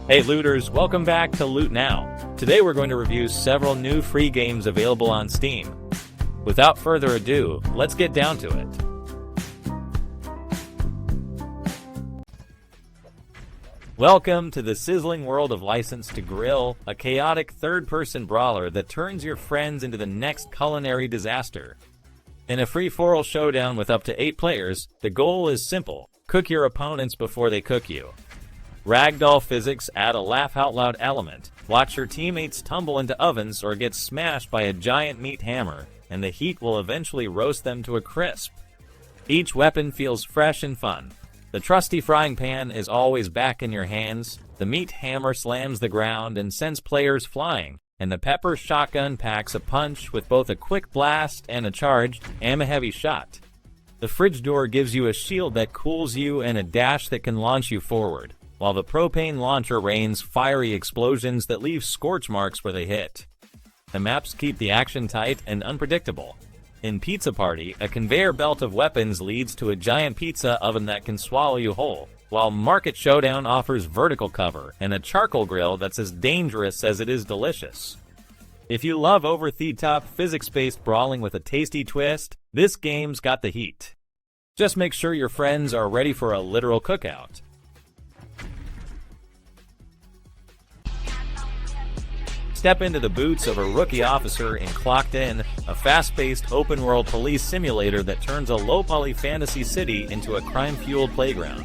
Hey looters, welcome back to Loot Now. Today we're going to review several new free games available on Steam. Without further ado, let's get down to it. Welcome to the sizzling world of License to Grill, a chaotic third-person brawler that turns your friends into the next culinary disaster. In a free-for-all showdown with up to 8 players, the goal is simple: cook your opponents before they cook you. Ragdoll physics add a laugh-out-loud element. Watch your teammates tumble into ovens or get smashed by a giant meat hammer, and the heat will eventually roast them to a crisp. Each weapon feels fresh and fun. The trusty frying pan is always back in your hands, the meat hammer slams the ground and sends players flying, and the pepper shotgun packs a punch with both a quick blast and a charged, ammo-heavy shot. The fridge door gives you a shield that cools you and a dash that can launch you forward, while the propane launcher rains fiery explosions that leave scorch marks where they hit. The maps keep the action tight and unpredictable. In Pizza Party, a conveyor belt of weapons leads to a giant pizza oven that can swallow you whole, while Market Showdown offers vertical cover and a charcoal grill that's as dangerous as it is delicious. If you love over-the-top physics-based brawling with a tasty twist, this game's got the heat. Just make sure your friends are ready for a literal cookout. Step into the boots of a rookie officer in cLocked, a fast-paced open-world police simulator that turns a low-poly fantasy city into a crime-fueled playground.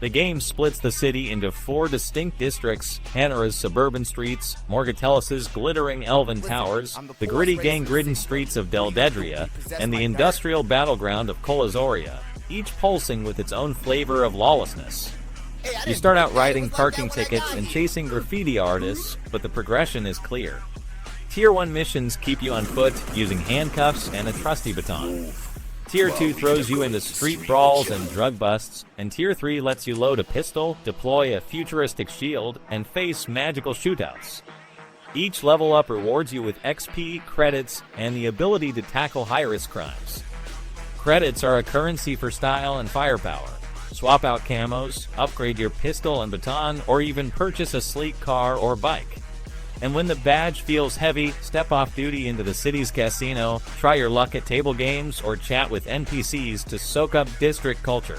The game splits the city into 4 distinct districts: Hanara's suburban streets, Morgatellis' glittering elven towers, the gritty gang-ridden streets of Deldedria, and the industrial battleground of Colazoria, each pulsing with its own flavor of lawlessness. You start out writing parking tickets and chasing graffiti artists, but the progression is clear. Tier 1 missions keep you on foot using handcuffs and a trusty baton. Tier 2 throws you into street brawls and drug busts, and Tier 3 lets you load a pistol, deploy a futuristic shield, and face magical shootouts. Each level up rewards you with XP, credits, and the ability to tackle high-risk crimes. Credits are a currency for style and firepower. Swap out camos, upgrade your pistol and baton, or even purchase a sleek car or bike. And when the badge feels heavy, step off duty into the city's casino, try your luck at table games, or chat with NPCs to soak up district culture.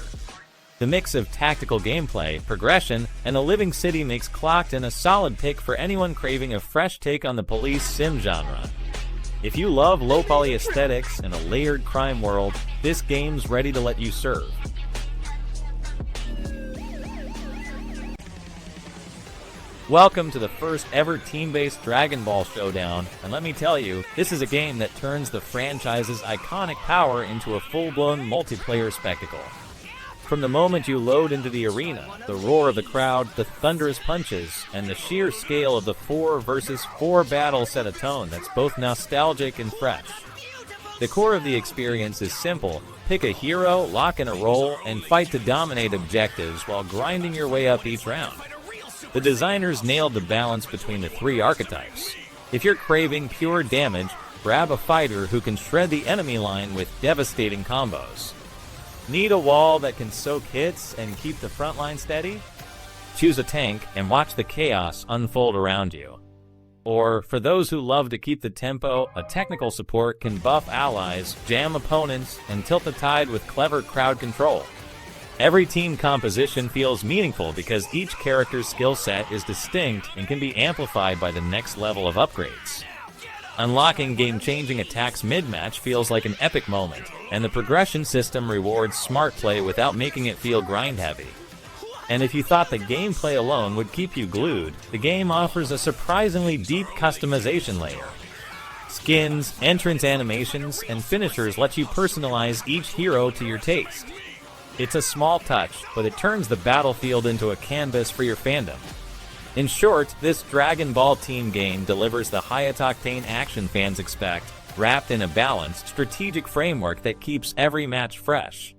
The mix of tactical gameplay, progression, and a living city makes cLocked a solid pick for anyone craving a fresh take on the police sim genre. If you love low-poly aesthetics and a layered crime world, this game's ready to let you serve. Welcome to the first ever team-based Dragon Ball showdown, and let me tell you, this is a game that turns the franchise's iconic power into a full-blown multiplayer spectacle. From the moment you load into the arena, the roar of the crowd, the thunderous punches, and the sheer scale of the 4 versus 4 battle set a tone that's both nostalgic and fresh. The core of the experience is simple: pick a hero, lock in a role, and fight to dominate objectives while grinding your way up each round. The designers nailed the balance between the 3 archetypes. If you're craving pure damage, grab a fighter who can shred the enemy line with devastating combos. Need a wall that can soak hits and keep the front line steady? Choose a tank and watch the chaos unfold around you. Or, for those who love to keep the tempo, a technical support can buff allies, jam opponents, and tilt the tide with clever crowd control. Every team composition feels meaningful because each character's skill set is distinct and can be amplified by the next level of upgrades. Unlocking game-changing attacks mid-match feels like an epic moment, and the progression system rewards smart play without making it feel grind-heavy. And if you thought the gameplay alone would keep you glued, the game offers a surprisingly deep customization layer. Skins, entrance animations, and finishers let you personalize each hero to your taste. It's a small touch, but it turns the battlefield into a canvas for your fandom. In short, this Dragon Ball team game delivers the high-octane action fans expect, wrapped in a balanced, strategic framework that keeps every match fresh.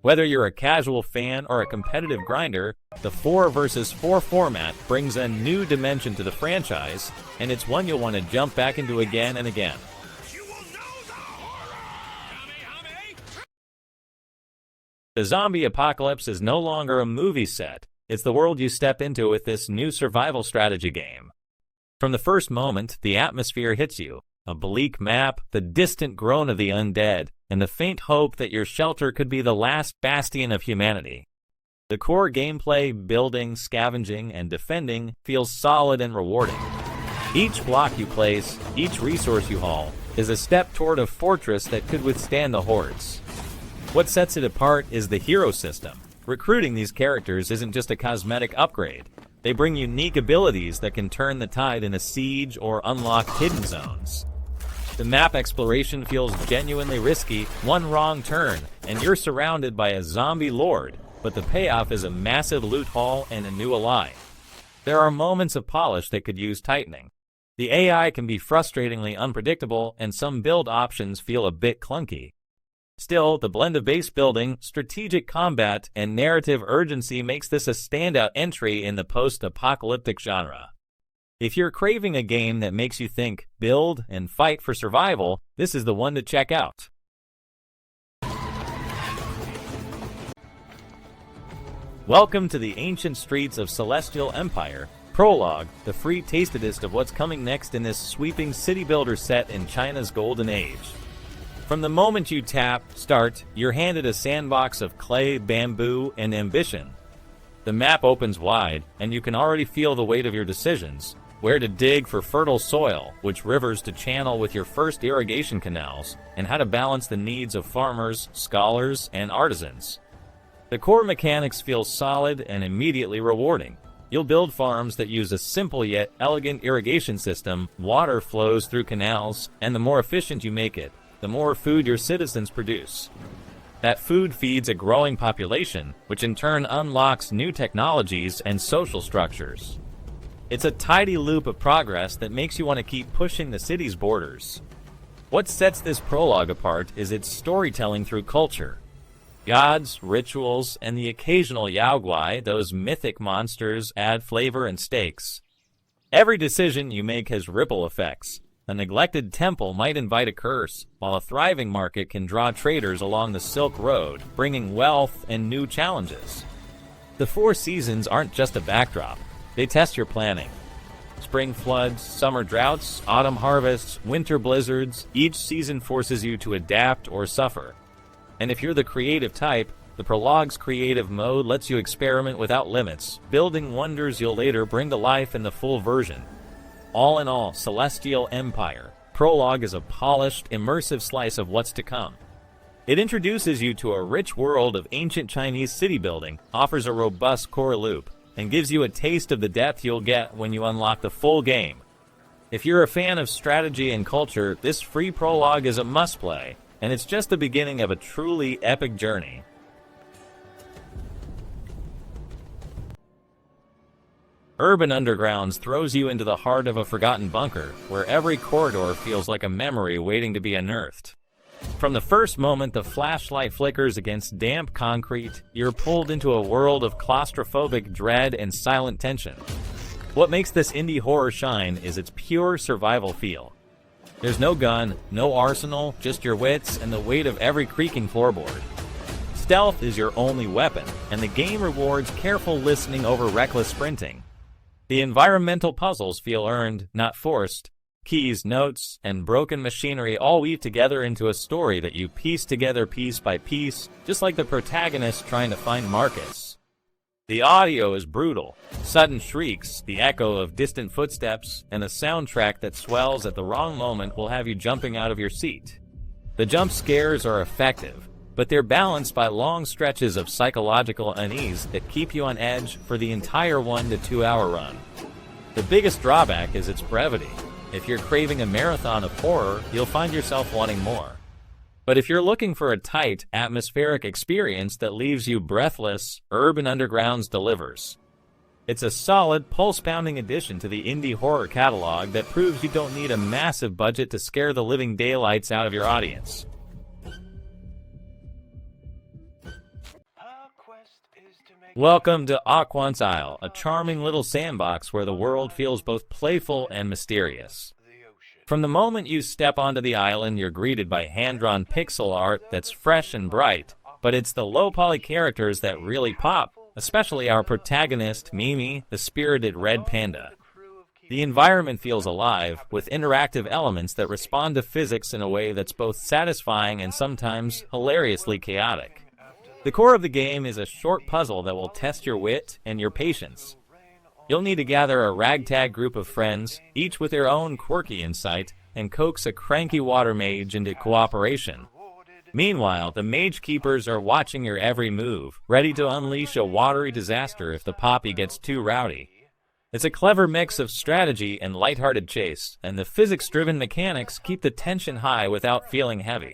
Whether you're a casual fan or a competitive grinder, the 4 versus 4 format brings a new dimension to the franchise, and it's one you'll want to jump back into again and again. The zombie apocalypse is no longer a movie set. It's the world you step into with this new survival strategy game. From the first moment, the atmosphere hits you. A bleak map, the distant groan of the undead, and the faint hope that your shelter could be the last bastion of humanity. The core gameplay, building, scavenging, and defending, feels solid and rewarding. Each block you place, each resource you haul, is a step toward a fortress that could withstand the hordes. What sets it apart is the hero system. Recruiting these characters isn't just a cosmetic upgrade. They bring unique abilities that can turn the tide in a siege or unlock hidden zones. The map exploration feels genuinely risky. One wrong turn, and you're surrounded by a zombie lord, but the payoff is a massive loot haul and a new ally. There are moments of polish that could use tightening. The AI can be frustratingly unpredictable, and some build options feel a bit clunky. Still, the blend of base building, strategic combat, and narrative urgency makes this a standout entry in the post-apocalyptic genre. If you're craving a game that makes you think, build, and fight for survival, this is the one to check out. Welcome to the ancient streets of Celestial Empire. Prologue, the free tastedest of what's coming next in this sweeping city builder set in China's golden age. From the moment you start, you're handed a sandbox of clay, bamboo, and ambition. The map opens wide, and you can already feel the weight of your decisions. Where to dig for fertile soil, which rivers to channel with your first irrigation canals, and how to balance the needs of farmers, scholars, and artisans. The core mechanics feel solid and immediately rewarding. You'll build farms that use a simple yet elegant irrigation system, water flows through canals, and the more efficient you make it, the more food your citizens produce. That food feeds a growing population, which in turn unlocks new technologies and social structures. It's a tidy loop of progress that makes you want to keep pushing the city's borders. What sets this prologue apart is its storytelling through culture. Gods, rituals, and the occasional yaoguai, those mythic monsters, add flavor and stakes. Every decision you make has ripple effects. A neglected temple might invite a curse, while a thriving market can draw traders along the Silk Road, bringing wealth and new challenges. The 4 seasons aren't just a backdrop, they test your planning. Spring floods, summer droughts, autumn harvests, winter blizzards, each season forces you to adapt or suffer. And if you're the creative type, the prologue's creative mode lets you experiment without limits, building wonders you'll later bring to life in the full version. All in all, Celestial Empire. Prologue is a polished, immersive slice of what's to come. It introduces you to a rich world of ancient Chinese city building, offers a robust core loop, and gives you a taste of the depth you'll get when you unlock the full game. If you're a fan of strategy and culture, this free prologue is a must-play, and it's just the beginning of a truly epic journey. Urban Undergrounds throws you into the heart of a forgotten bunker, where every corridor feels like a memory waiting to be unearthed. From the first moment the flashlight flickers against damp concrete, you're pulled into a world of claustrophobic dread and silent tension. What makes this indie horror shine is its pure survival feel. There's no gun, no arsenal, just your wits and the weight of every creaking floorboard. Stealth is your only weapon, and the game rewards careful listening over reckless sprinting. The environmental puzzles feel earned, not forced. Keys, notes, and broken machinery all weave together into a story that you piece together piece by piece, just like the protagonist trying to find Marcus. The audio is brutal. Sudden shrieks, the echo of distant footsteps, and a soundtrack that swells at the wrong moment will have you jumping out of your seat. The jump scares are effective, but they're balanced by long stretches of psychological unease that keep you on edge for the entire 1 to 2 hour run. The biggest drawback is its brevity. If you're craving a marathon of horror, you'll find yourself wanting more. But if you're looking for a tight, atmospheric experience that leaves you breathless, Urban Undergrounds delivers. It's a solid, pulse-pounding addition to the indie horror catalog that proves you don't need a massive budget to scare the living daylights out of your audience. Welcome to Aquan's Isle, a charming little sandbox where the world feels both playful and mysterious. From the moment you step onto the island, you're greeted by hand-drawn pixel art that's fresh and bright, but it's the low-poly characters that really pop. especially our protagonist, Mimi, the spirited red panda. The environment feels alive, with interactive elements that respond to physics in a way that's both satisfying and sometimes hilariously chaotic. The core of the game is a short puzzle that will test your wit and your patience. You'll need to gather a ragtag group of friends, each with their own quirky insight, and coax a cranky water mage into cooperation. Meanwhile, the mage keepers are watching your every move, ready to unleash a watery disaster if the poppy gets too rowdy. It's a clever mix of strategy and lighthearted chase, and the physics-driven mechanics keep the tension high without feeling heavy.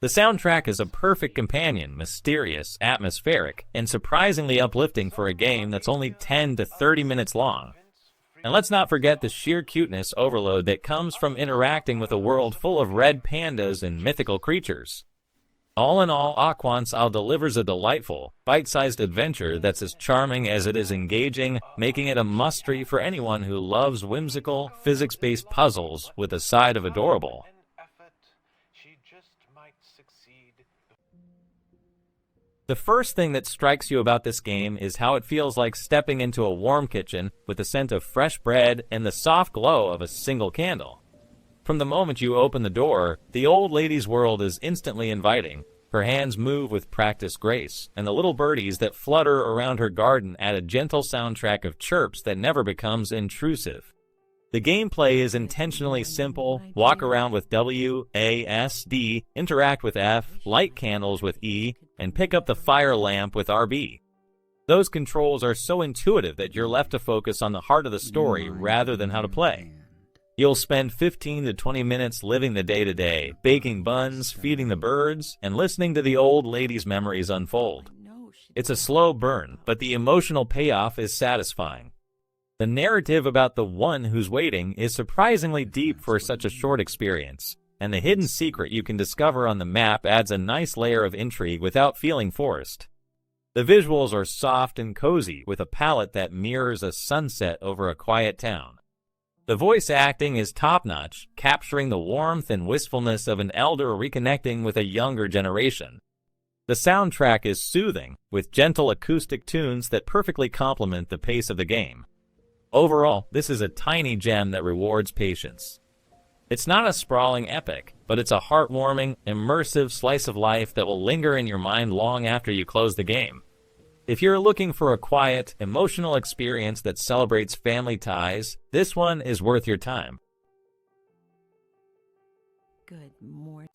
The soundtrack is a perfect companion, mysterious, atmospheric, and surprisingly uplifting for a game that's only 10 to 30 minutes long. And let's not forget the sheer cuteness overload that comes from interacting with a world full of red pandas and mythical creatures. All in all, Aquans delivers a delightful, bite-sized adventure that's as charming as it is engaging, making it a must-read for anyone who loves whimsical, physics-based puzzles with a side of adorable. The first thing that strikes you about this game is how it feels like stepping into a warm kitchen with the scent of fresh bread and the soft glow of a single candle. From the moment you open the door, the old lady's world is instantly inviting. Her hands move with practiced grace, and the little birdies that flutter around her garden add a gentle soundtrack of chirps that never becomes intrusive. The gameplay is intentionally simple: walk around with W, A, S, D, interact with F, light candles with E, and pick up the fire lamp with RB. Those controls are so intuitive that you're left to focus on the heart of the story rather than how to play. You'll spend 15 to 20 minutes living the day-to-day, baking buns, feeding the birds, and listening to the old lady's memories unfold. It's a slow burn, but the emotional payoff is satisfying. The narrative about the one who's waiting is surprisingly deep for such a short experience, and the hidden secret you can discover on the map adds a nice layer of intrigue without feeling forced. The visuals are soft and cozy, with a palette that mirrors a sunset over a quiet town. The voice acting is top-notch, capturing the warmth and wistfulness of an elder reconnecting with a younger generation. The soundtrack is soothing, with gentle acoustic tunes that perfectly complement the pace of the game. Overall, this is a tiny gem that rewards patience. It's not a sprawling epic, but it's a heartwarming, immersive slice of life that will linger in your mind long after you close the game. If you're looking for a quiet, emotional experience that celebrates family ties, this one is worth your time. Good morning.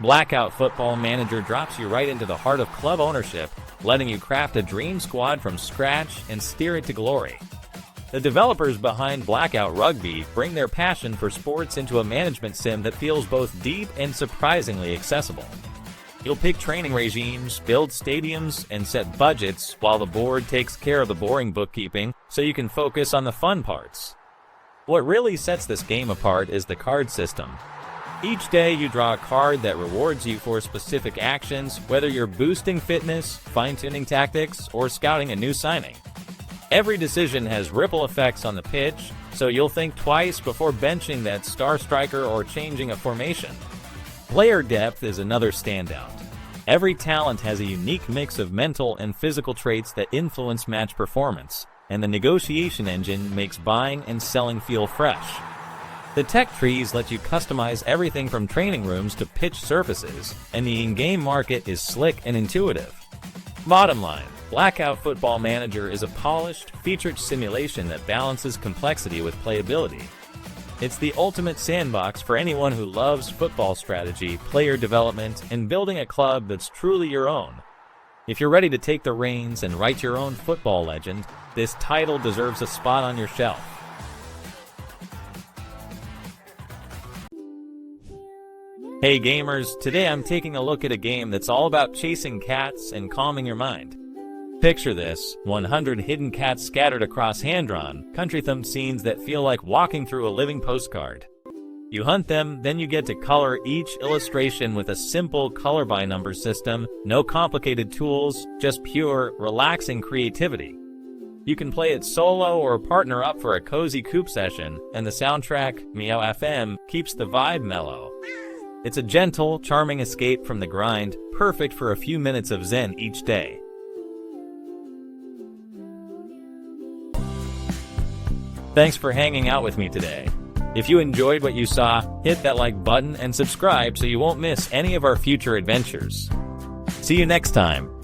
Blackout Football Manager drops you right into the heart of club ownership, letting you craft a dream squad from scratch and steer it to glory. The developers behind Blackout Rugby bring their passion for sports into a management sim that feels both deep and surprisingly accessible. You'll pick training regimes, build stadiums, and set budgets while the board takes care of the boring bookkeeping so you can focus on the fun parts. What really sets this game apart is the card system. Each day you draw a card that rewards you for specific actions, whether you're boosting fitness, fine-tuning tactics, or scouting a new signing. Every decision has ripple effects on the pitch, so you'll think twice before benching that star striker or changing a formation. Player depth is another standout. Every talent has a unique mix of mental and physical traits that influence match performance, and the negotiation engine makes buying and selling feel fresh. The tech trees let you customize everything from training rooms to pitch surfaces, and the in-game market is slick and intuitive. Bottom line, Blackout Football Manager is a polished, featured simulation that balances complexity with playability. It's the ultimate sandbox for anyone who loves football strategy, player development, and building a club that's truly your own. If you're ready to take the reins and write your own football legend, this title deserves a spot on your shelf. Hey gamers, today I'm taking a look at a game that's all about chasing cats and calming your mind. Picture this: 100 hidden cats scattered across hand-drawn, country-themed scenes that feel like walking through a living postcard. You hunt them, then you get to color each illustration with a simple color-by-number system, no complicated tools, just pure, relaxing creativity. You can play it solo or partner up for a cozy coop session, and the soundtrack, Meow FM, keeps the vibe mellow. It's a gentle, charming escape from the grind, perfect for a few minutes of zen each day. Thanks for hanging out with me today. If you enjoyed what you saw, hit that like button and subscribe so you won't miss any of our future adventures. See you next time.